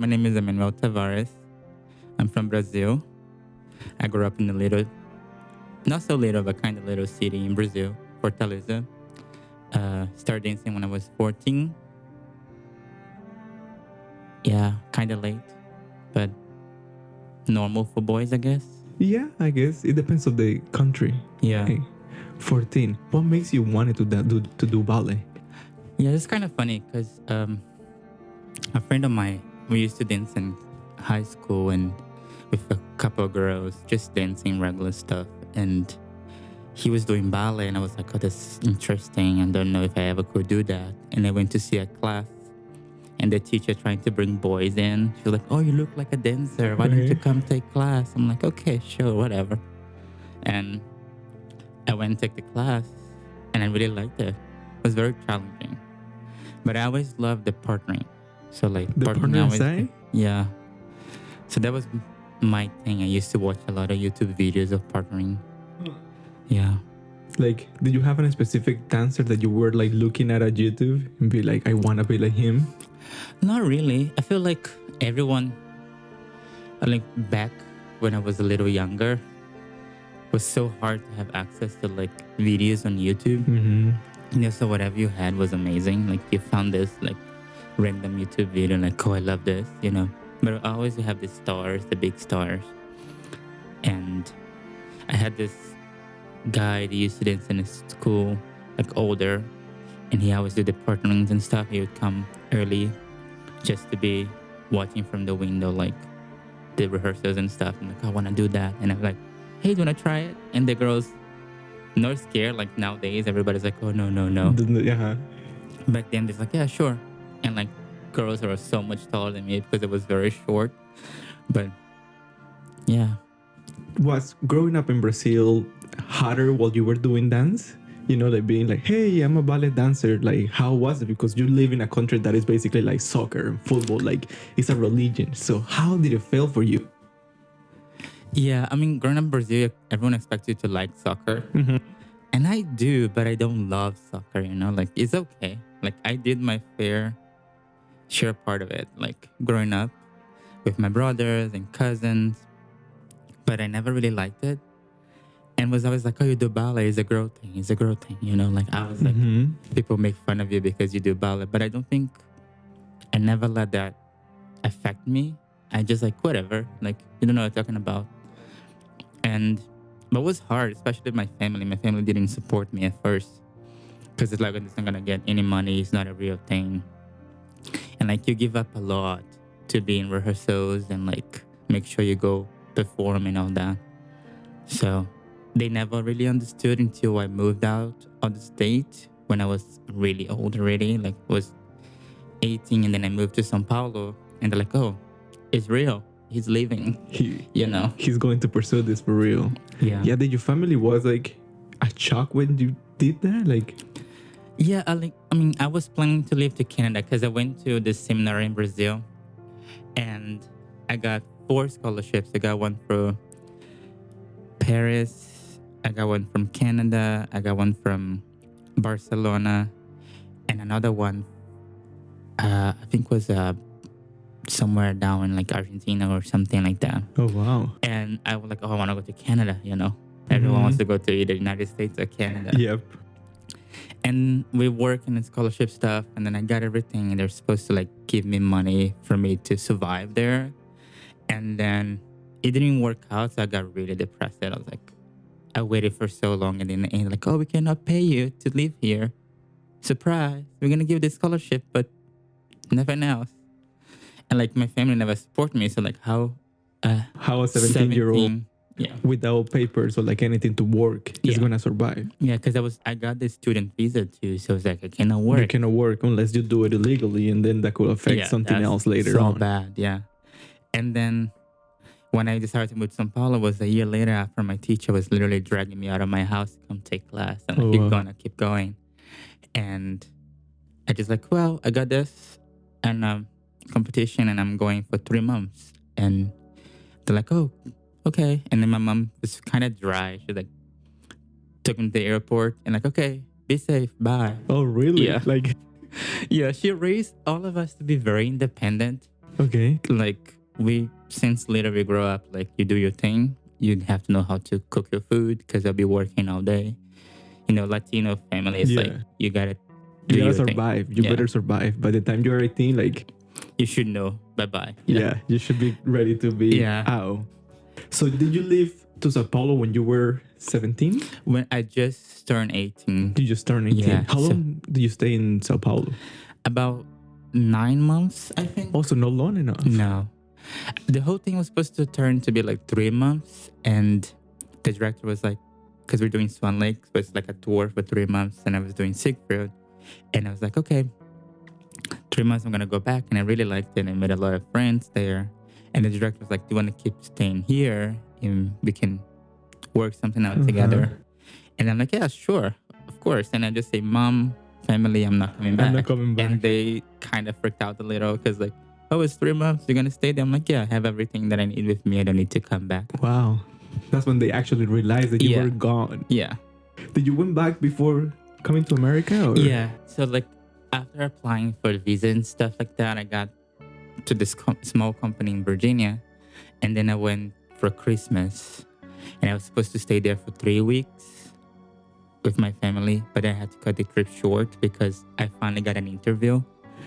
My name is Emanuel Tavares. I'm from Brazil. I grew up in a little, not so little, but kind of little city in Brazil, Fortaleza. Started dancing when I was 14. Yeah, kind of late, but normal for boys, I guess. Yeah, I guess it depends on the country. Yeah. Hey, 14. What makes you want to do ballet? Yeah, it's kind of funny because a friend of mine, we used to dance in high school and with a couple of girls, just dancing regular stuff. And he was doing ballet, and I was like, oh, that's interesting. I don't know if I ever could do that. And I went to see a class, and the teacher trying to bring boys in. She was like, oh, you look like a dancer. Why don't you come take class? I'm like, okay, sure, whatever. And I went and took the class, and I really liked it. It was very challenging. But I always loved the partnering. So like The partner always, side? yeah. So that was my thing. I used to watch a lot of YouTube videos of partnering. Yeah. Like, did you have a specific dancer that you were like looking at YouTube and be like, I want to be like him? Not really. I feel like everyone, like back when I was a little younger, was so hard to have access to like videos on YouTube. Mm-hmm. You know, so whatever you had was amazing. Like you found this like random YouTube video, like, oh, I love this, you know. But I always have the stars, the big stars. And I had this guy that used to dance in his school, like older, and he always did the partnerings and stuff. He would come early just to be watching from the window, like the rehearsals and stuff. I'm like, I want to do that. And I'm like, hey, do you want to try it? And the girls, not scared, like nowadays, everybody's like, oh, no, no, no. Yeah. Back then, they're like, yeah, sure. And like girls are so much taller than me because it was very short. But yeah. Was growing up in Brazil harder while you were doing dance? You know, like being like, hey, I'm a ballet dancer. Like, how was it? Because you live in a country that is basically like soccer and football. Like, it's a religion. So how did it feel for you? Yeah, I mean, growing up in Brazil, everyone expects you to like soccer. Mm-hmm. And I do, but I don't love soccer, you know? Like, it's okay. Like, I did my fair share part of it, like growing up with my brothers and cousins. But I never really liked it. And was always like, oh, you do ballet, it's a girl thing, it's a girl thing, you know? Like, I was like, people make fun of you because you do ballet. But I don't think, I never let that affect me. I just like, whatever. Like, you don't know what I'm talking about. But it was hard, especially with my family. My family didn't support me at first because it's like, it's not going to get any money. It's not a real thing. And like, you give up a lot to be in rehearsals and like, make sure you go perform and all that. So they never really understood until I moved out of the state when I was really old already. Like, I was 18 and then I moved to São Paulo and they're like, oh, it's real. He's leaving, you know. He's going to pursue this for real. Yeah. Yeah, did your family was like a shock when you did that? Like, yeah, I was planning to leave to Canada because I went to this seminar in Brazil and I got 4 scholarships. I got one for Paris, I got one from Canada, I got one from Barcelona, and another one, I think was somewhere down in like Argentina or something like that. oh, wow. And I was like, oh, I want to go to Canada, you know. Everyone wants to go to either United States or Canada. Yep. And we work in the scholarship stuff, and then I got everything, and they're supposed to like give me money for me to survive there. And then it didn't work out, so I got really depressed. I was like, I waited for so long, and then they like, oh, we cannot pay you to live here. Surprise, we're gonna give you this scholarship, but nothing else. And like my family never support me, so like how a 17-year-old yeah, without papers or like anything to work is gonna survive? Yeah, because I got the student visa too, so it's like I cannot work. You cannot work unless you do it illegally, and then that could affect something else later so on. Bad, yeah. And then when I decided to move to São Paulo was a year later after my teacher was literally dragging me out of my house to come take class. And I keep going. And I just like, well, I got this and competition and I'm going for 3 months. And they're like, oh, okay. And then my mom was kind of dry. She like took me to the airport and like, okay, be safe, bye. Oh, really? Yeah. Like, yeah, she raised all of us to be very independent. Okay. Like since later we grow up, like you do your thing. You have to know how to cook your food because I'll be working all day. Latino family is like Yeah. you gotta You do gotta your thing. survive. You Yeah, better survive. By the time you're 18, like, you should know. Bye bye. yeah, you should be ready to be Yeah. out. So did you leave to Sao Paulo when you were 17? When I just turned 18, You just turned 18. Yeah, How so- long did you stay in Sao Paulo? about 9 months, I think. Also, not long enough. No. The whole thing was supposed to turn to be like 3 months. And the director was like, because we're doing Swan Lake, so it's like a tour for 3 months. And I was doing Siegfried. And I was like, okay, 3 months, I'm going to go back. And I really liked it. I made a lot of friends there. And the director was like, do you want to keep staying here? And we can work something out together. And I'm like, yeah, sure, of course. And I just say, Mom, family, I'm not coming back. I'm not coming back. And they kind of freaked out a little because like, oh, it's 3 months. You're going to stay there? I'm like, yeah, I have everything that I need with me. I don't need to come back. Wow. That's when they actually realized that you Yeah. were gone. Yeah. Did you went back before coming to America? Or? Yeah. So like after applying for the visa and stuff like that, I got to this small company in Virginia. And then I went for Christmas. And I was supposed to stay there for 3 weeks with my family. But I had to cut the trip short because I finally got an interview.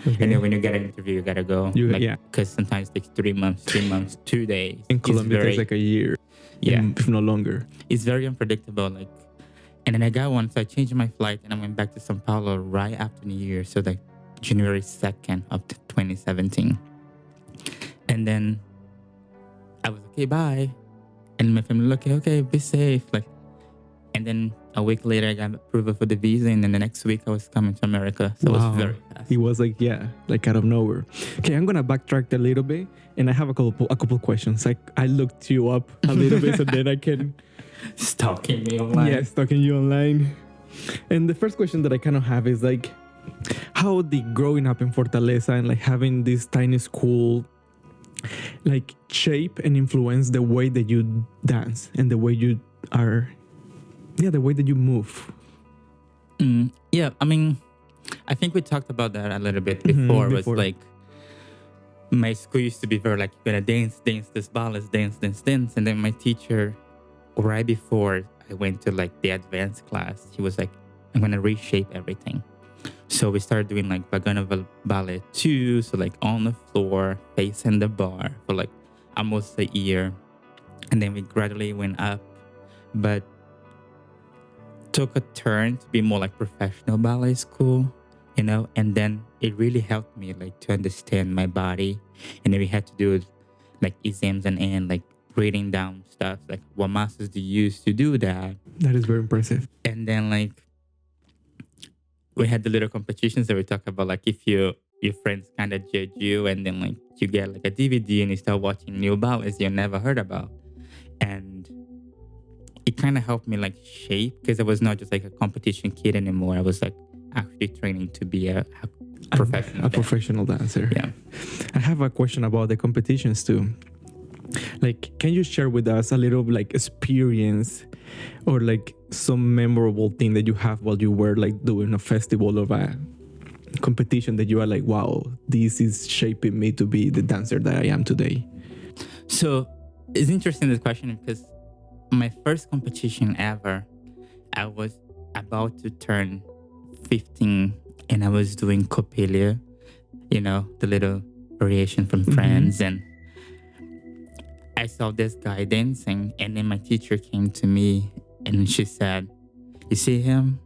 Okay. And then when you get an interview, you gotta go. Yeah. Because sometimes it takes 3 months, 2 months, 2 days. In It's Colombia, it very- takes like a year. Yeah. If not longer. It's very unpredictable. Like, and then I got one, so I changed my flight and I went back to Sao Paulo right after New Year. So like January 2nd of 2017. And then I was okay, bye. And my family, okay, be safe. Like, and then a week later, I got approval for the visa, and then the next week I was coming to America. So it was very fast. He was like, yeah, like out of nowhere. Okay, I'm gonna backtrack a little bit, and I have a couple questions. Like I looked you up a little bit, so then I can Stalking me online. yeah, stalking you online. And the first question that I kind of have is like, how did growing up in Fortaleza and like having this tiny school like shape and influence the way that you dance and the way you are, the way that you move? Yeah, I mean, I think we talked about that a little bit before. Was like, my school used to be very like, you're gonna dance this ballet, dance. And then my teacher, right before I went to like the advanced class, he was like, I'm gonna reshape everything. So we started doing like Vagana Ballet 2, so like on the floor, facing the bar for like almost a year. And then we gradually went up, but took a turn to be more like professional ballet school, and then it really helped me like to understand my body. And then we had to do like exams and like reading down stuff, like what masters do you use to do that. That is very impressive. And then like we had the little competitions that we talk about, like if your friends kind of judge you and then like you get like a DVD and you start watching new ballets you never heard about. And it kind of helped me like shape, because I was not just like a competition kid anymore. I was like actually training to be a professional dancer. Professional dancer. Yeah. I have a question about the competitions too. Like, can you share with us a little like experience or like some memorable thing that you have while you were like doing a festival of a competition that you are like, wow, this is shaping me to be the dancer that I am today? So it's interesting, this question, because my first competition ever, I was about to turn 15 and I was doing Coppelia, the little variation from Friends. And I saw this guy dancing, and then my teacher came to me and she said, you see him?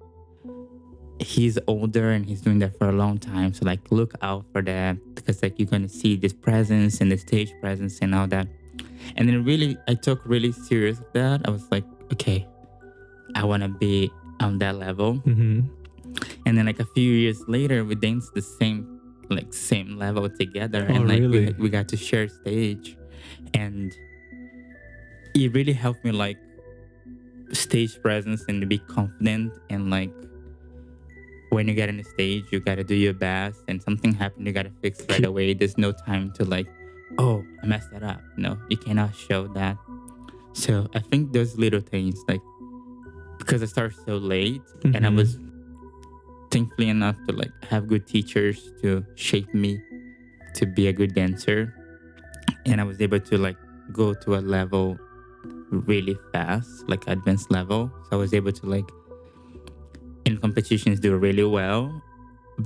He's older and he's doing that for a long time. So like, look out for that, because like you're going to see this presence and the stage presence and all that. And then I took really serious with that. I was like, okay, I want to be on that level. And then like a few years later, we danced the same level together. And like really? we got to share stage. And it really helped me like stage presence and to be confident. And like when you get on the stage, you got to do your best, and something happened, you got to fix right away. There's no time to like, oh, I messed that up. No, you cannot show that. So I think those little things, like, because I started so late and I was thankfully enough to like have good teachers to shape me to be a good dancer, and I was able to like go to a level really fast, like advanced level. So I was able to like in competitions do really well.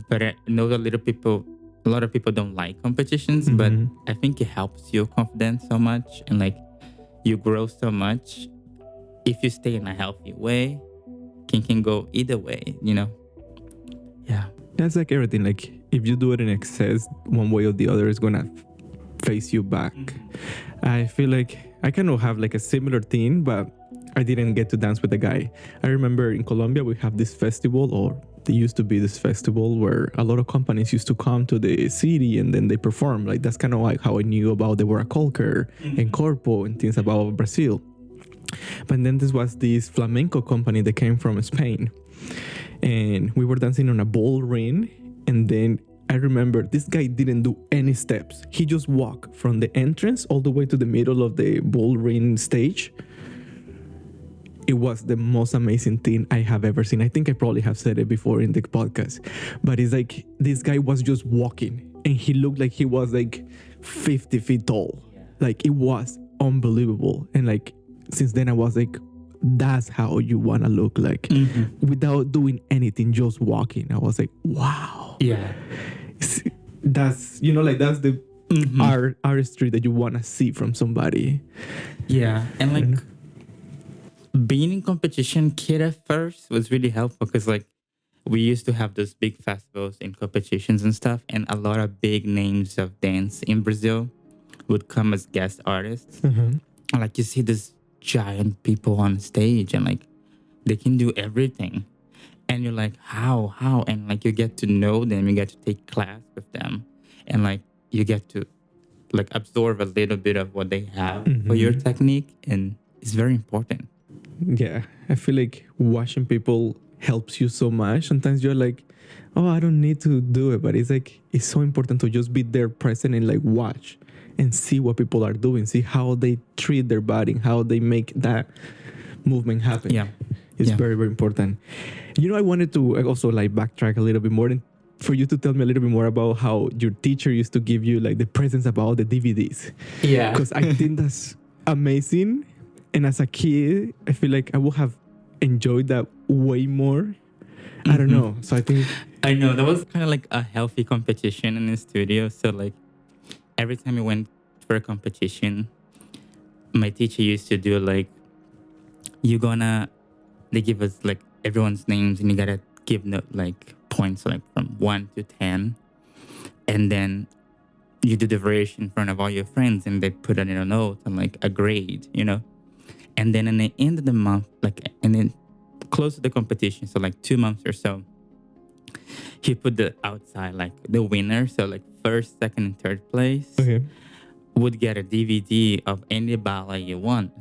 But I know a lot of people don't like competitions, but I think it helps your confidence so much, and like you grow so much if you stay in a healthy way. Can go either way, you know. Yeah. That's like everything. Like if you do it in excess, one way or the other is gonna face you back. I feel like I kind of have like a similar thing, but I didn't get to dance with a guy. I remember in Colombia we have this festival, or there used to be this festival where a lot of companies used to come to the city and then they perform. Like that's kind of like how I knew about the World Culture and Corpo and things about Brazil. But then this was this flamenco company that came from Spain, and we were dancing on a ball ring. And then I remember this guy didn't do any steps. He just walked from the entrance all the way to the middle of the ball ring stage. It was the most amazing thing I have ever seen. I think I probably have said it before in the podcast, but it's like this guy was just walking and he looked like he was like 50 feet tall. Like it was unbelievable. And like since then I was like, that's how you want to look like without doing anything, just walking. I was like, wow. Yeah. That's, like that's the artistry that you want to see from somebody. Yeah. And like being in competition kid at first was really helpful because like we used to have those big festivals and competitions and stuff, and a lot of big names of dance in Brazil would come as guest artists. And like you see this giant people on stage and like they can do everything, and you're like how, and like you get to know them, you get to take class with them, and like you get to like absorb a little bit of what they have for your technique, and it's very important. Yeah, I feel like watching people helps you so much. Sometimes you're like, oh, I don't need to do it, but it's like it's so important to just be there present and like watch and see what people are doing, see how they treat their body, how they make that movement happen. Yeah. It's very, very important. I wanted to also like backtrack a little bit more and for you to tell me a little bit more about how your teacher used to give you like the presents about the DVDs. Yeah. Because I think that's amazing. And as a kid, I feel like I would have enjoyed that way more. I don't know. So I know that was kind of like a healthy competition in the studio. So like every time we went for a competition, my teacher used to do like, they give us like everyone's names and you gotta give like points like from 1 to 10. And then you do the variation in front of all your friends and they put it in a note and like a grade, And then in the end of the month, and then close to the competition, so like 2 months or so, he put the outside, like the winner, so like first, second, and third place would get a DVD of any ballet you want.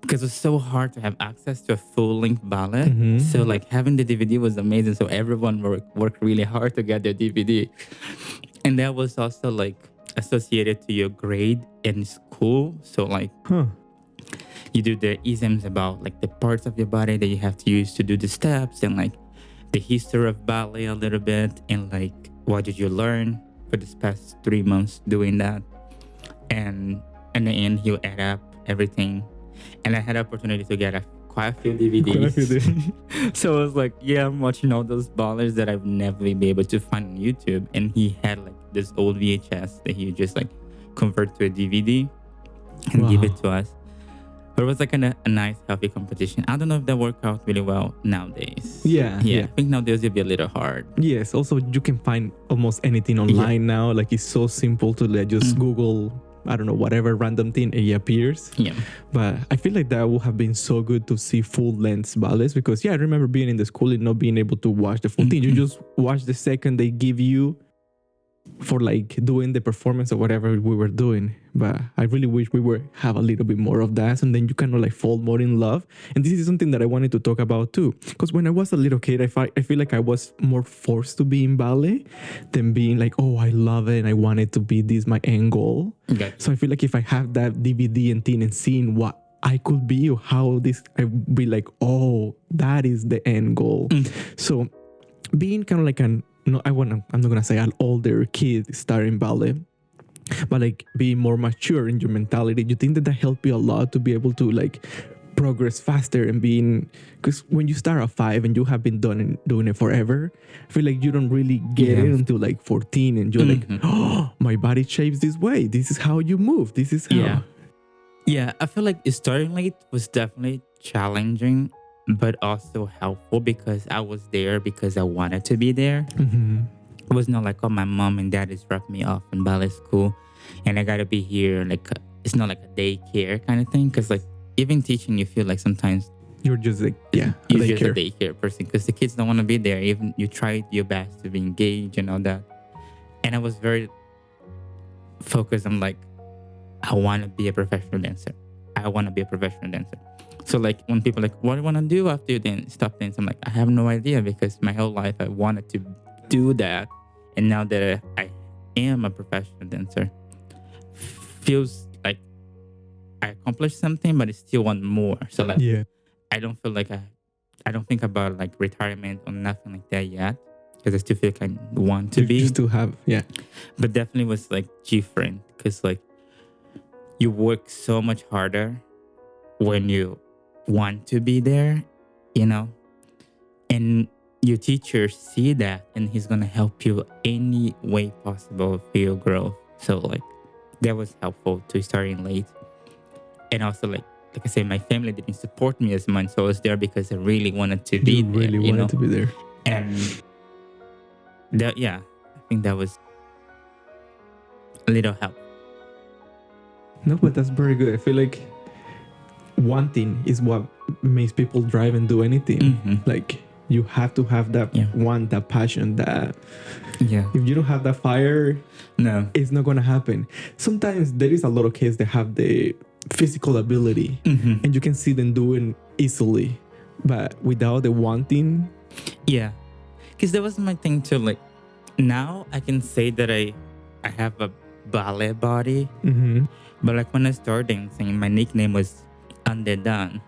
Because it's so hard to have access to a full-length ballet. So like having the DVD was amazing. So everyone worked really hard to get their DVD. And that was also like associated to your grade in school. So like... You do the exams about like the parts of your body that you have to use to do the steps, and like the history of ballet a little bit, and like what did you learn for this past 3 months doing that. And in the end, you add up everything. And I had the opportunity to get quite a few DVDs. So I was like, yeah, I'm watching all those ballers that I've never been able to find on YouTube. And he had like this old VHS that he would just like convert to a DVD and give it to us. But it was like a nice, healthy competition. I don't know if that worked out really well nowadays. Yeah. I think nowadays it'll be a little hard. Yes. Also, you can find almost anything online now. Like it's so simple to like, just Google, I don't know, whatever random thing, it appears. Yeah. But I feel like that would have been so good to see full length ballets because I remember being in the school and not being able to watch the full thing. You just watch the second they give you for like doing the performance or whatever we were doing. But I really wish we were have a little bit more of that, and then you kind of like fall more in love. And this is something that I wanted to talk about too, because when I was a little kid, I feel like I was more forced to be in ballet than being like, oh, I love it and I wanted to be this my end goal. Okay. So I feel like if I have that DVD and thing and seeing what I could be or how this, I'd be like, oh, that is the end goal. So being kind of like an no, I'm not gonna say an older kid starting ballet, but like being more mature in your mentality. You think that helped you a lot to be able to like progress faster and being, because when you start at 5 and you have been doing it forever, I feel like you don't really get it until like 14 and you're like, oh, my body shapes this way. This is how you move. This is how. Yeah, I feel like starting late was definitely challenging, but also helpful because I was there because I wanted to be there. It was not like, oh, my mom and dad is dropping me off in ballet school and I gotta be here. Like, it's not like a daycare kind of thing. Because, like, even teaching, you feel like sometimes you're just like, you're just a daycare person because the kids don't want to be there. Even you try your best to be engaged and all that. And I was very focused on, like, I want to be a professional dancer. So, like, when people are like, what do you want to do after you stop dancing? I'm like, I have no idea because my whole life I wanted to do that. And now that I am a professional dancer, feels like I accomplished something, but I still want more. So, like, I don't feel like I don't think about like retirement or nothing like that yet because I still feel like I want to be. You still have, But definitely was like different because like you work so much harder when you want to be there, you know, and your teacher see that and he's gonna help you any way possible for your growth. So like that was helpful to starting late. And also like I said, my family didn't support me as much, so I was there because I really wanted to be there. Really wanted to be there. And that, I think that was a little help. No, but that's very good. I feel like wanting is what makes people drive and do anything. Like you have to have that want, that passion, that if you don't have that fire, it's not gonna happen. Sometimes there is a lot of kids that have the physical ability and you can see them doing easily, but without the wanting. Because that was my thing too. Like now I can say that I have a ballet body, but like when I started dancing, my nickname was Underdone.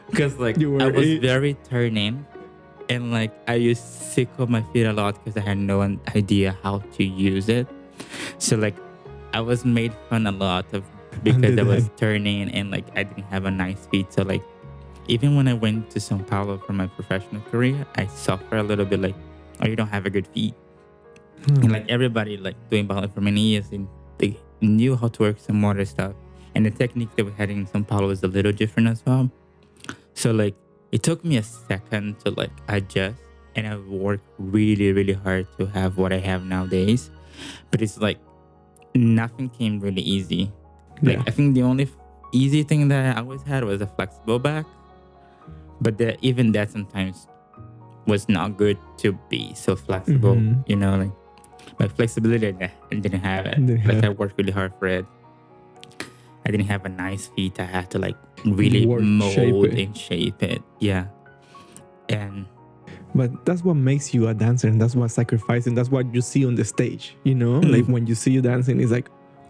Because like I was very turning and like I used to sickle my feet a lot because I had no idea how to use it. So like I was made fun a lot of because I was turning and like I didn't have a nice feet. So like even when I went to Sao Paulo for my professional career, I suffered a little bit like, oh, you don't have a good feet. And like everybody like doing ballet for many years and they knew how to work some other stuff. And the technique that we had in Sao Paulo was a little different as well. So like it took me a second to like adjust and I worked really, really hard to have what I have nowadays. But it's like nothing came really easy. Like I think the only easy thing that I always had was a flexible back. But even that sometimes was not good to be so flexible, you know, like my flexibility, I didn't have it. Like I worked really hard for it. I didn't have a nice feet. I had to like really mold and shape it. But that's what makes you a dancer and that's what sacrificing, that's what you see on the stage, you know? Like when you see you dancing, it's like,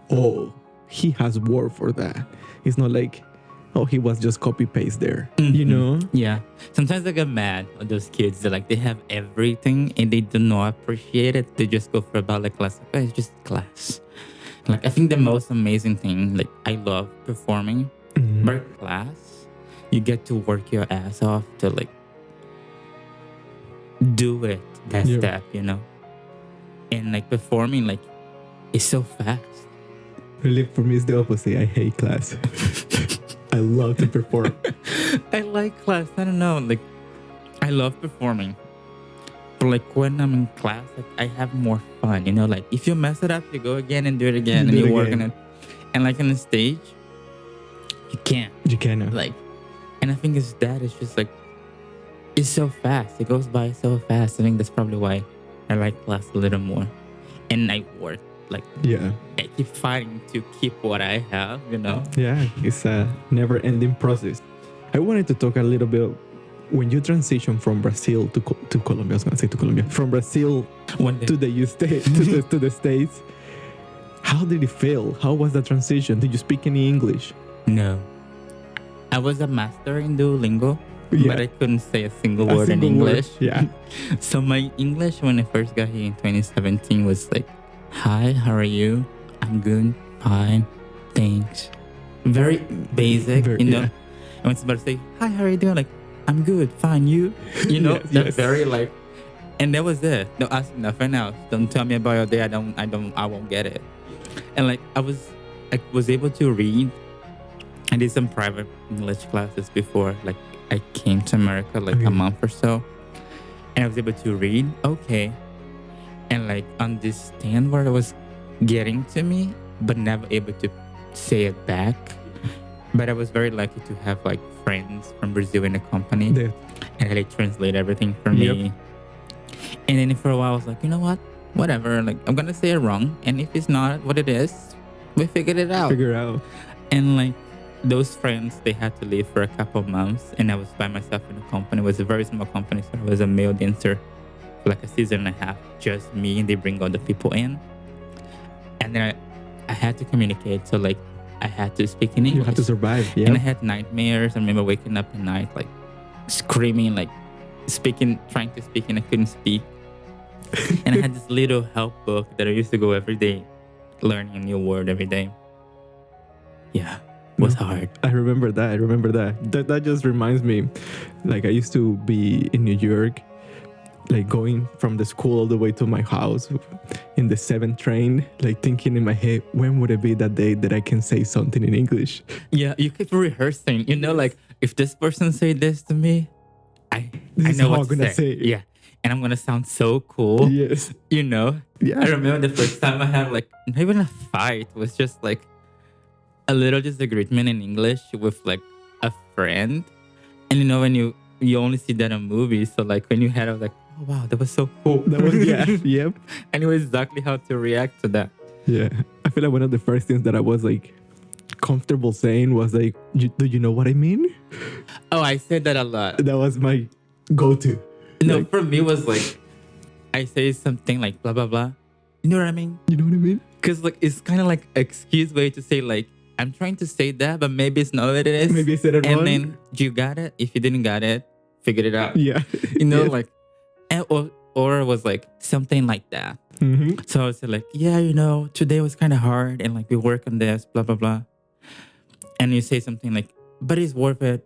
oh, he has worked for that. It's not like, oh, he was just copy paste there, you know? Sometimes I get mad at those kids that like they have everything and they do not appreciate it. They just go for a ballet class. Like, oh, it's just class. Like I think the most amazing thing, like I love performing, but class, you get to work your ass off to like do it, that step, you know? And like performing, like it's so fast. Really, for me, it's the opposite. I hate class. I love to perform. I like class. I don't know. Like, I love performing. But like when I'm in class, like I have more fun. You know, like if you mess it up, you go again and do it again, and you work on it. And like on the stage, you can't. You cannot. Like, and I think it's that. It's just like it's so fast. It goes by so fast. I think that's probably why I like class a little more. And I work. Like, I keep fighting to keep what I have, you know? Yeah, it's a never-ending process. I wanted to talk a little bit when you transition from Brazil to Colombia. I was going to say to Colombia. From Brazil to the States. How did it feel? How was the transition? Did you speak any English? No. I was a master in Duolingo. but I couldn't say a single word in English. Yeah. So my English when I first got here in 2017 was like, "Hi, how are you? I'm good, fine, thanks." Very basic, Very- you know. yeah. And when somebody say, "Hi, how are you doing?" Like, "I'm good, fine, you?" You know, Yes, that yes. very like, and that was it. Don't ask me nothing else. Don't tell me about your day. I won't get it. And like I was able to read. I did some private English classes before, like I came to America like Okay. a month or so, and I was able to read okay, and like understand what it was getting to me, but never able to say it back. But I was very lucky to have like friends from Brazil in the company, The- and they translate everything for me. And then for a while, I was like, you know what? Whatever. Like I'm gonna say it wrong, and if it's not what it is, we figured it out. Figure out. And like those friends, they had to leave for a couple of months, and I was by myself in the company. It was a very small company, so I was a male dancer for like a season and a half, just me, and they bring other people in. And then I had to communicate, so like I had to speak in English. You have to survive. And I Yeah. had nightmares. I remember waking up at night, like screaming, like speaking, trying to speak, and I couldn't speak. And I had this little help book that I used to go every day, learning a new word every day. Yeah, it was hard. I remember that. That just reminds me, like I used to be in New York, like going from the school all the way to my house in the 7th train, like thinking in my head, when would it be that day that I can say something in English? Yeah, you keep rehearsing. You know, like if this person say this to me, I This is know how what I'm to gonna say it. Yeah, and I'm gonna sound so cool. Yes. You know. Yeah. I remember the first time I had like not even a fight. It was just like a little disagreement in English with like a friend. And you know when you only see that in movies, so like when you had, I was like, oh wow, that was so cool. That was yeah. Yep. I knew exactly how to react to that. Yeah. I feel like one of the first things that I was like comfortable saying was like, do you know what I mean? Oh, I said that a lot. That was my go-to. No, Like, for me it was like I say something like blah blah blah. You know what I mean? you know what I mean? Because like it's kind of like excuse way to say like I'm trying to say that, but maybe it's not what it is. Maybe I said it wrong. And then you got it. If you didn't got it, figured it out. Yeah. You know, Yeah. like or it was like something like that. Mm-hmm. So I was like, yeah, you know, today was kind of hard, and like we work on this, blah blah blah. And you say something like, but it's worth it.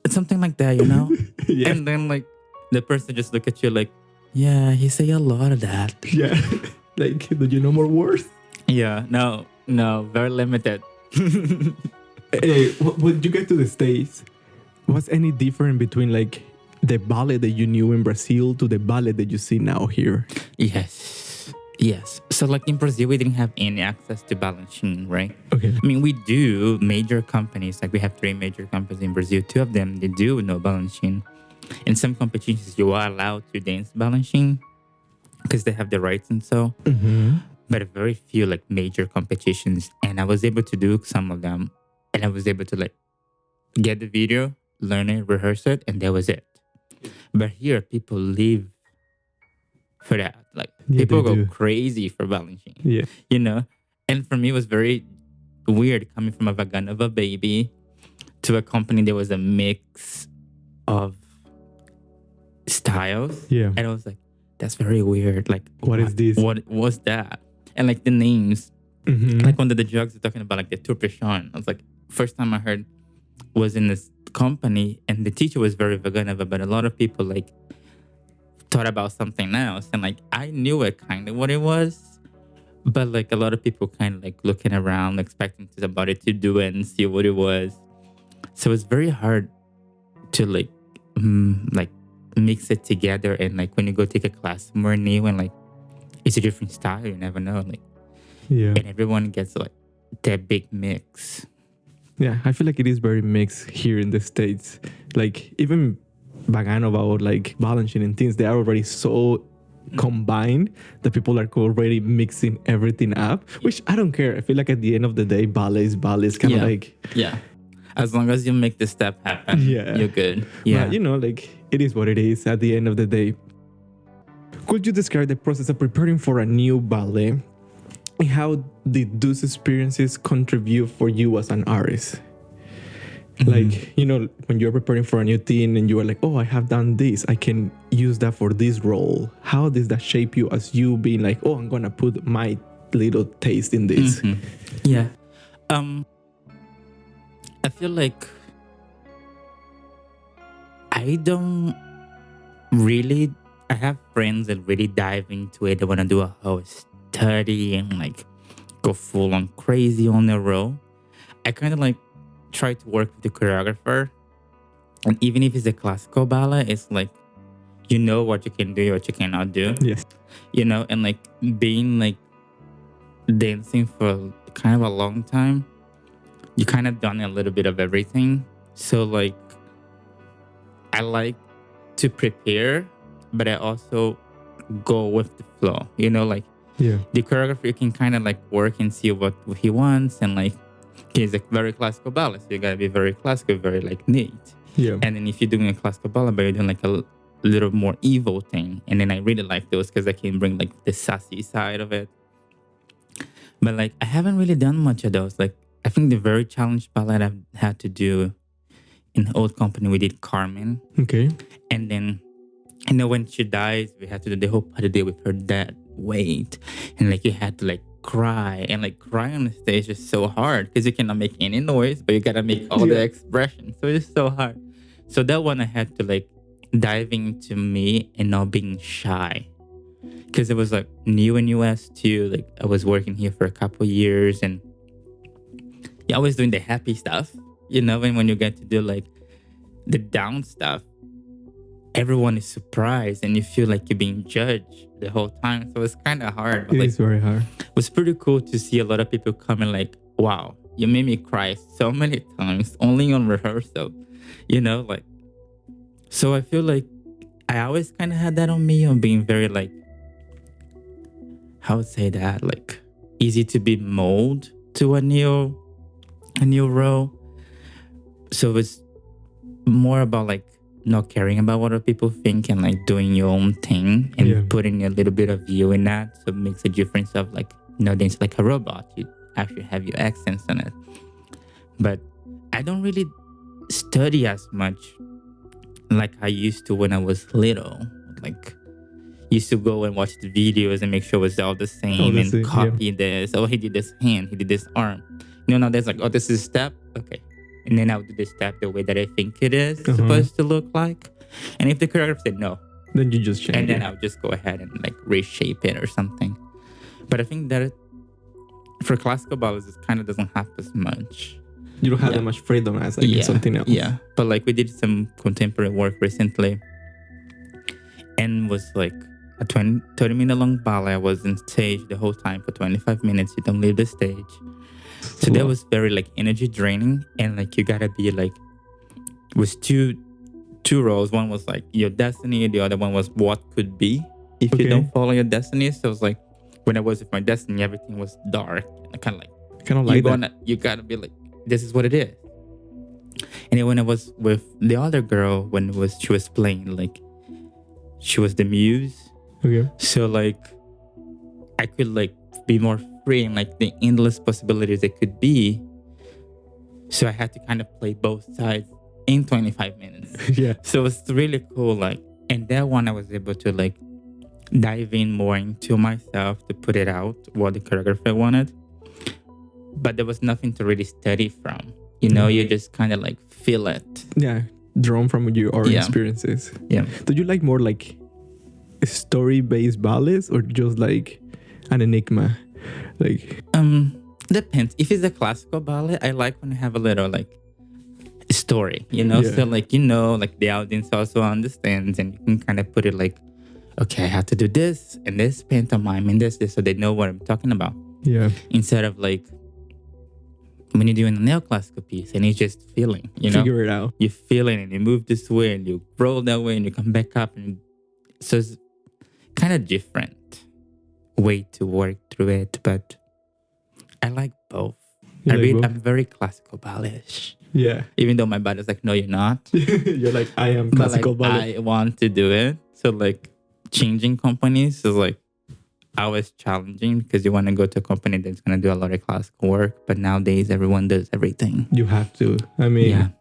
It's something like that, you know. Yeah. And then like the person just look at you like, yeah, he say a lot of that. Yeah. Like, do you know more words? Yeah, no, very limited. Hey, when you get to the States, what's any different between like the ballet that you knew in Brazil to the ballet that you see now here? Yes. So like in Brazil, we didn't have any access to balancing, right? Okay. I mean, we do major companies, like we have 3 major companies in Brazil. 2 of them, they do know balancing. In some competitions, you are allowed to dance balancing because they have the rights and so. Mm-hmm. But very few like major competitions. And I was able to do some of them. And I was able to like get the video, learn it, rehearse it, and that was it. But here, people live for that. Like Yeah, people they go do. crazy for balancing. Yeah. You know? And for me, it was very weird coming from a Vaganova baby to a company that was a mix of styles. Yeah. And I was like, that's very weird. Like, What is this? What was that? And like the names, Mm-hmm. like one of the drugs we're talking about, like the Turpechon. I was like, first time I heard was in this company, and the teacher was very Vaganova, but a lot of people like thought about something else. And like, I knew it kind of what it was. But like a lot of people kind of like looking around, expecting somebody to do it and see what it was. So it's very hard to like mix it together. And like when you go take a class somewhere new and like it's a different style, you never know. Like, Yeah. and everyone gets like that big mix. Yeah. I feel like it is very mixed here in the States. Like even Vaganova or like balancing and things, they are already so combined that people are already mixing everything up, which I don't care. I feel like at the end of the day, ballet is ballet. It's kind of like, Yeah. As long as you make the step happen, Yeah. you're good. Yeah. but, you know, like it is what it is at the end of the day. Could you describe the process of preparing for a new ballet? And how did those experiences contribute for you as an artist? Like, you know, when you're preparing for a new thing and you are like, oh, I have done this, I can use that for this role. How does that shape you as you being like, oh, I'm gonna put my little taste in this? Yeah. Um, I feel like I don't really. I have friends that really dive into it. They want to do a whole study and like go full on crazy on their role. I kind of like try to work with the choreographer, and even if it's a classical ballet, it's like you know what you can do, what you cannot do. Yes. You know, and like being like dancing for kind of a long time, you kind of done a little bit of everything. So like I like to prepare, but I also go with the flow. You know, like Yeah. the choreographer you can kind of like work and see what he wants, and like he's like very classical ballet, so you gotta be very classical, very like neat. Yeah. And then if you're doing a classical ballet, but you're doing like a little more evil thing, and then I really like those because I can bring like the sassy side of it. But like I haven't really done much of those. Like I think the very challenged ballet I've had to do in the old company, we did Carmen, Okay. and then you know when she dies, we had to do the whole part of the day with her dead weight, and like you had to like cry, and like cry on the stage is so hard because you cannot make any noise, but you gotta make all the expression. So it's so hard. So that one I had to like dive into me and not being shy, because it was like new in US too. Like I was working here for a couple years, and yeah, I was doing the happy stuff, you know. And when you get to do like the down stuff, everyone is surprised, and you feel like you're being judged the whole time. So it's kind of hard. But, It like, is very hard. it was pretty cool to see a lot of people coming like, "Wow, you made me cry so many times only on rehearsal," you know, like. So I feel like I always kind of had that on me, on being very like, how would say that, like easy to be molded to a new role. So it's more about like not caring about what other people think and like doing your own thing and putting a little bit of you in that. So it makes a difference of like, you know, dance like a robot. You actually have your accents on it. But I don't really study as much like I used to when I was little. Like used to go and watch the videos and make sure it was all the same and copy this. Oh, he did this hand, he did this arm. You know, now there's like, oh, this is a step. Okay. And then I'll do the step the way that I think it is supposed to look like. And if the choreographer said no, then you just change and then I'll just go ahead and like reshape it or something. But I think that for classical ballet, it kind of doesn't happen as much. You don't have that much freedom as like in something else. Yeah. But like we did some contemporary work recently, and was like a 30-minute long ballet. I was on stage the whole time for 25 minutes. You don't leave the stage. So that was very like energy draining, and like you gotta be like, it was two roles. One was like your destiny, the other one was what could be if you don't follow your destiny. So it was like when I was with my destiny, everything was dark. I kind of like that. You gotta be like, this is what it is. And then when I was with the other girl, she was playing, like she was the muse. Okay. So like I could like be more free and like the endless possibilities it could be. So I had to kind of play both sides in 25 minutes. Yeah. So it's really cool. Like, and that one I was able to like dive in more into myself to put it out what the choreographer wanted. But there was nothing to really study from. You know, you just kind of like feel it. Yeah. Drawn from your own experiences. Yeah. Do you like more like story-based ballets or just like an enigma? Like depends. If it's a classical ballet, I like when I have a little like story, you know. So like, you know, like the audience also understands, and you can kind of put it like, okay, I have to do this and this pantomime and this, so they know what I'm talking about. Yeah. Instead of like when you're doing a neoclassical piece and it's just feeling, you know, figure it out. You feel it and you move this way and you roll that way and you come back up, and so it's kind of different way to work through it. But I like both. I'm very classical ballet-ish. Yeah. Even though my body's like, no, you're not. You're like, I am classical but, like, ballet. I want to do it. So like changing companies is like always challenging, because you want to go to a company that's going to do a lot of classical work. But nowadays everyone does everything. You have to. I mean,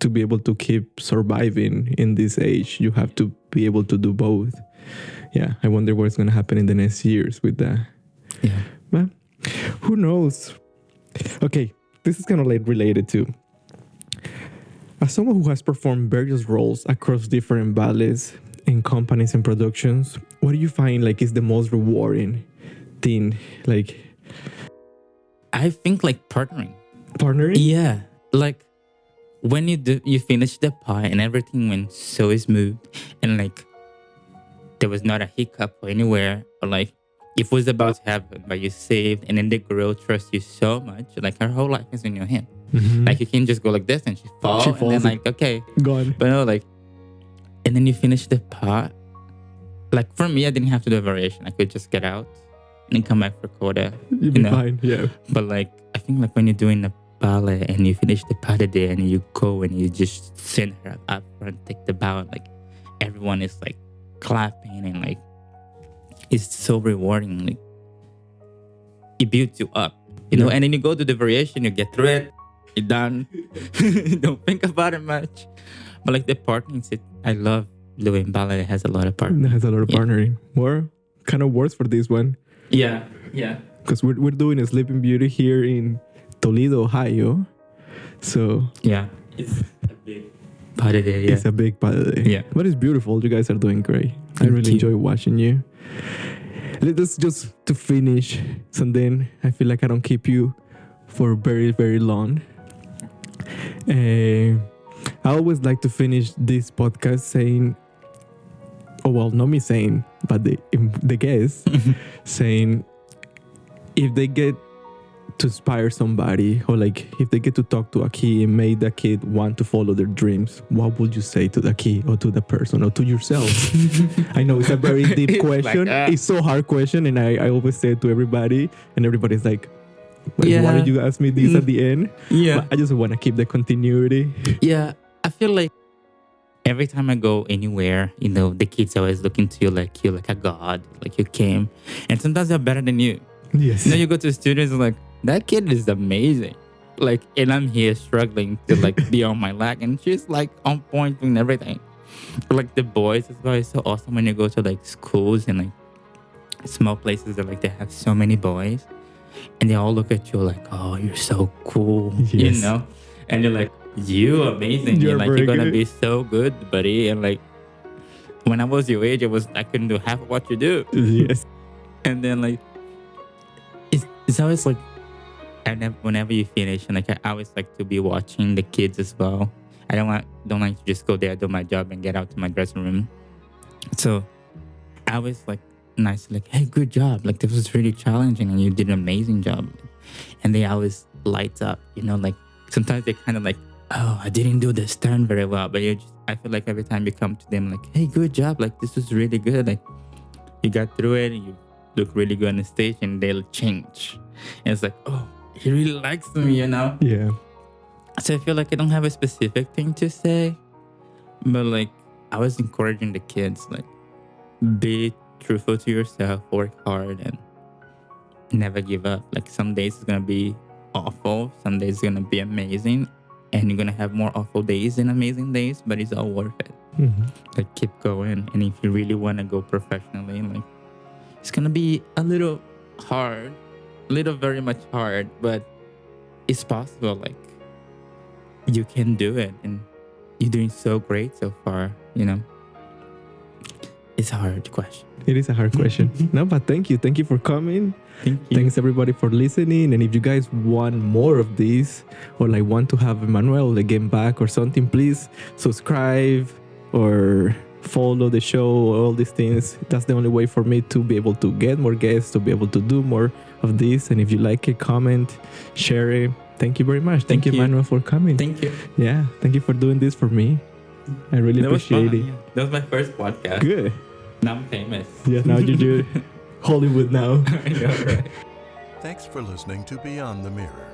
to be able to keep surviving in this age, you have to be able to do both. Yeah, I wonder what's going to happen in the next years with that. Yeah. But who knows? Okay, this is kind of like related to, as someone who has performed various roles across different ballets in companies and productions, what do you find like is the most rewarding thing? Like I think like partnering. partnering? Yeah. Like when you finish the part and everything went so smooth and like there was not a hiccup or anywhere, or like if it was about to happen but you saved, and then the girl trusts you so much, like her whole life is in your hand. Mhm. Like you can just go like this and she falls and then falls. like okay. Gone. But no, like, and then you finish the part. Like for me, I didn't have to do a variation. I could just get out and then come back for coda. You'll be fine. Yeah. But like, I think like when you're doing a ballet and you finish the pas de deux and you go and you just send her up front, take the bow, and like everyone is like clapping and like it's so rewarding. Like it builds you up, you know. And then you go to the variation, you get through it, you're done. You don't think about it much. But like the partnering, I love doing ballet. It has a lot of It partnering. has a lot of partnering. More kind of works for this one. Yeah. Because we're doing a Sleeping Beauty here in Toledo, Ohio. So Yeah. It's a big part of it. Yeah. it's a big part of it. Yeah. But it's beautiful. You guys are doing great. I Thank really you. enjoy watching you. Let's just to finish. So then I feel like I don't keep you for very, very long. I always like to finish this podcast saying, oh, well, not me saying, but the guest saying, if they get to inspire somebody, or like if they get to talk to a kid and make that kid want to follow their dreams, what would you say to the kid or to the person or to yourself? I know it's a very deep It's question. like, It's so hard question, and I always say it to everybody, and everybody's like, why Yeah. did you ask me this at the end? Yeah. But I just want to keep the continuity. Yeah, I feel like every time I go anywhere, you know, the kids always looking to you like you're like a god, like you came. And sometimes they're better than you. Yes. You know, you go to the studios and like, that kid is amazing. Like, and I'm here struggling to like be on my leg, and she's like on point and everything. But like the boys as well, it's so awesome when you go to like schools and like small places that like they have so many boys. And they all look at you like, oh, you're so cool, you Yes. know? And you're like, you amazing. You're Like, very you're gonna good. be so good, buddy. And like, when I was your age, I couldn't do half of what you do. Yes. And then like, it's always like, whenever you finish, and like I always like to be watching the kids as well. I don't like to just go there, do my job, and get out to my dressing room. So I always like nice, like, hey, good job. Like this was really challenging, and you did an amazing job. And they always light up, you know. Like sometimes they kind of like, oh, I didn't do this turn very well, but I feel like every time you come to them, like, hey, good job. Like this was really good. Like you got through it, and you look really good on the stage, and they'll change. And it's like, oh, he really likes me, you know? Yeah. So I feel like I don't have a specific thing to say, but like I was encouraging the kids, like, be truthful to yourself, work hard, and never give up. Like some days it's gonna be awful, some days it's gonna be amazing, and you're gonna have more awful days than amazing days, but it's all worth it. Mhm. Like keep going, and if you really want to go professionally, like it's gonna be a little hard, very much hard, but it's possible. Like you can do it, and you're doing so great so far, you know. It's a hard question. It is a hard question. No, but thank you. Thank you for coming. Thank you. Thanks everybody for listening. And if you guys want more of this, or like want to have Emanuel again back or something, please subscribe or follow the show, all these things. That's the only way for me to be able to get more guests, to be able to do more of this. And if you like it, comment, share it. Thank you very much. Thank you, Emanuel, for coming. Thank you. Yeah, thank you for doing this for me. I really appreciate it. Yeah. That was my first podcast. Good. Now I'm famous. Yeah, now you do Hollywood now. I know, right? Thanks for listening to Beyond the Mirror.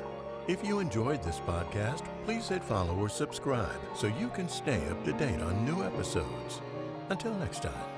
If you enjoyed this podcast, please hit follow or subscribe so you can stay up to date on new episodes. Until next time.